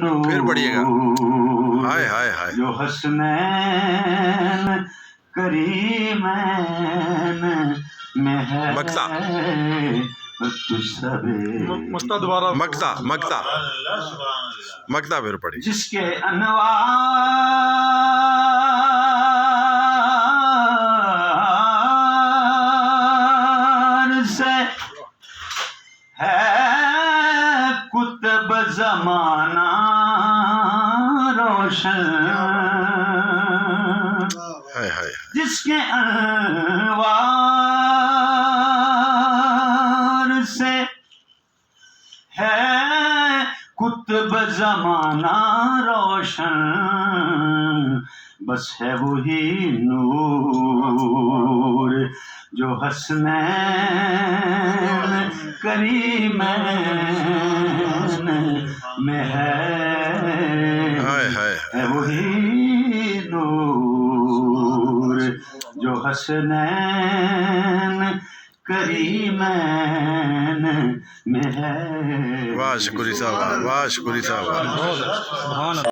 پھر پڑھیے گا. نور ہائے ہائے ہائے. جو حسنین کریمین میں ہے مکتا تجھ سوے مکتا دوبارہ مکتا مکتا مکتا پھر پڑھی. جس کے انوار سے ہے کتب زمانہ روشن ہائے ہائے. جس کے انوار سے ہے کتب زمانہ روشن بس ہے وہی نور جو حسنین کریمین میں ہے ہائے ہائے. ہے وہی نور جو حسنین کریمین میں ہے. واہ شکری صاحب، واہ شکری صاحب. سبحان اللہ.